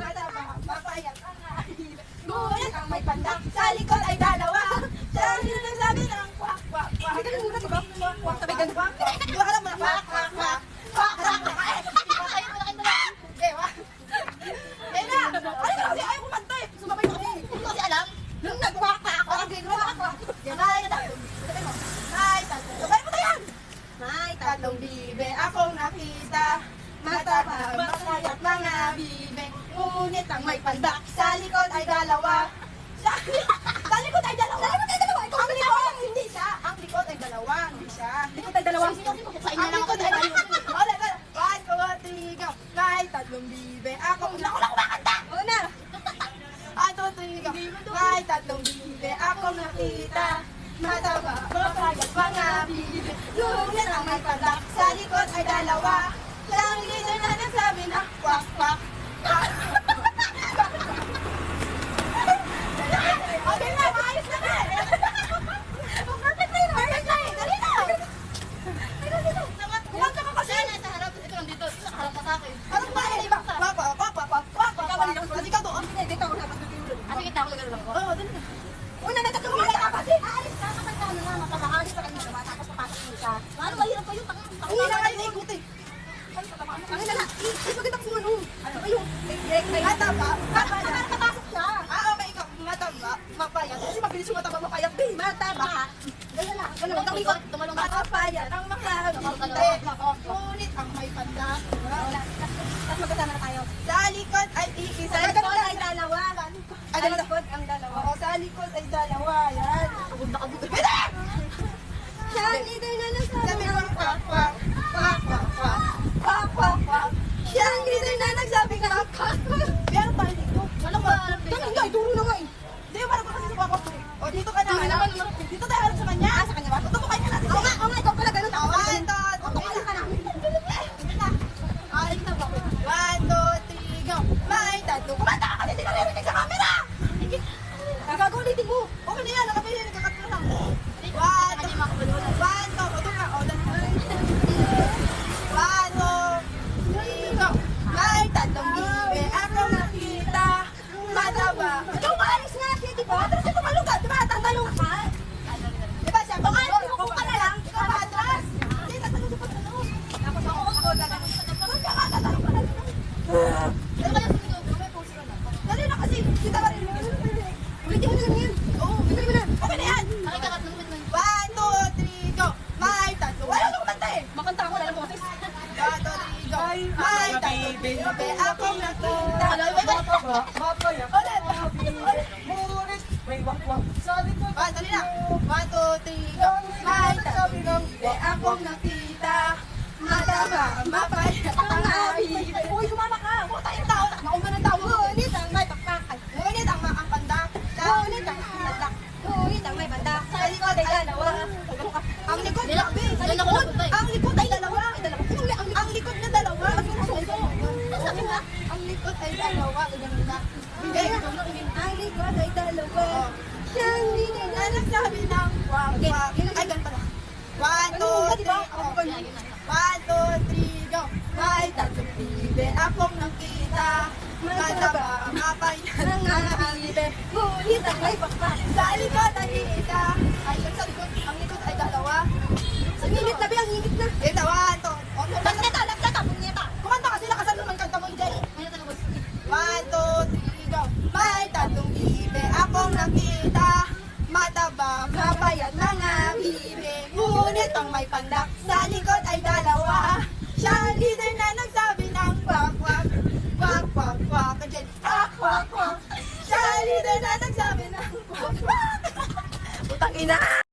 mataba, mapayat ang ahila. Ngunit ang may pandak sa likod ay dalawa. Siya ang nagsabi ng kwak, kwak, kwak. Hindi ka muna, diba? Kwak, kwak, sabay ganun. Kwak, kwak. Diba ka lang muna, kwak, kwak, kwak. Kwak, kwak, kwak. Kayo muna kayo dalawa. Okay, wak. Ayun na. Ay, kasi ayaw kumanta eh. Sumabay ko kasi. Hindi ko kasi alam. Nung nag-kwak, kwak, kwak. Okay, kwak, kwak. Yan, ay, sabay mo. Ay, sabay mo tayo yan. May tatlong bibe akong nakita. Mataba, masayat mga bibe. Ngunit ang may pandak sa likod ay dalawa. Sa likod ay dalawa. Sa likod ay dalawa. Ang likod, hindi siya. Ang likod ay dalawa, hindi siya. Likod ay dalawa. Ang likod ay dalawa. Ole, ole. One, two, three, go. May tatlong bibe akong kumakanta. Una. One, two, three, go. May tatlong bibe akong nakita. Mataba, masayat mga bibe. Ngunit ang may pandak sa likod ay dalawa. Siyang leader na nagsabi na kwak, kwak, kwak. Okay na, maayos na na. Perfect na yun, perfect na yun. Dali na. Kumanta ka kasi. Nasa harap, ito lang dito. Ito harap ka sa akin. Parang ba yun, iba? Kwak, kwak, kwak, kwak, kwak, kwak, kwak. Kasi ikaw doon. Dito ako dapat tutulog. Ah, sige, ako lang ako. Oo, dali na. Una na tatulog ka kasi. Aalis ka, kapag ka na makakaalis ka kanina, tapos papasok mo siya. Ano, mahirap pa yung Hindi na kayo naikot eh. Ang ina na, ipagkita ko ano. Ano ba yung mataba? Papasok siya. Okay, ikaw, mataba, mapayat. Kasi mabilis yung mataba, mapayat. Di, mataba. Ganyan lang. Ganun, Huwag kang ikot. Tumalong ka. Mapayat ang makakabinte. Ngunit ang may pandak. Tapos magkasama na tayo. Sa likod ay iisa. Sa likod ay dalawa. Sa likod ang dalawa. Oo, sa likod ay dalawa. Yan. Pagod na kabog. Siya, leader na nagsabi. Sabi ko, kwak, kwak, kwak, kwak, kwak. Kwak, kwak, kwak. Siya ang leader na nagsabi nga, kwak, kwak. Meron pa dito. Ano ba? Hindi, duro na nga eh. Hindi, parang kasi sa kwak, kwak. O, dito ka na. Dito tayo harap sa kanya. Ah, sa kanya ba? Tutukukan ka natin. Oo nga, ikaw pala ganun. One, two, three. Ka na. Ay, ito ba? One, two, three, go. May tatlo. Kumanta ka kasi hindi naririnig sa camera. Nagagawalitin mo. Okay na yan, nakapili, nagkakat mo lang. One, two, one, two, o, doon ka, o, doon. One, two, three, go. May tatlong bibe akong nakita. Mataba. Ikaw maalis nga siya, di ba? Atras ito malugat, di ba? Tatanong ka. Di ba siya? Kung ka na lang, ikaw pa atras. Hindi, tatanong sa pagtanong. Tapos ako gaganong. Doon ka nga, tatanong ka na. Dali na kasi, kita ka rin. Ulitin mo na lang yan. Oo, ulitin mo na. Okay na yan. Nakikakat ng wait. One, two, three, go. May tatlo. Wala na kumanta eh. Makanta ako, wala na boses. One, two, three, go. May tatlo. Bibe akong nakita. Ulit. Dali na. One, two, three, go. May tatlo. Bibe akong nakita. Mataba, mapayat ang habibe. Uy, sumama ka. Huwag tayong tao. Nauma ng tao. Ngunit ang may pakpakan. Ngunit ang pandak. Ngunit ang pandak. Ngunit ang may pandak. Sa likod ay dalawa. Ang likod, grabe. Sa likod. Ang likod ay dalawa. Ang likod na dalawa. Ang likod ay dalawa. Ang likod ay dalawa. Siyang hindi na nagsabi ng kwak, kwak. Ay, ganun pala. One, two, three. One, two, three, go. May tatlong bibe akong nakita. Mataba, mapayat ang habibe. Ngunit ang may pakpak. Sa likod ay isa. Ay, sa likod. Ang likod ay dalawa. Sa init na, ang init na. Ito, one, two. Lagnata, punyeta. Kumanta kasi lakasan naman kanta mo, Jay. One, two, three, go. May tatlong bibe akong nakita. Mataba, mapayat mga bibe. Ngunit ang may pandak sa likod ay dalawa. Siya ang leader na nagsabi ng kwak, kwak. Kwak, kwak, kwak. Kwak, kwak, kwak. Siya ang leader na nagsabi ng kwak, kwak. Putang ina!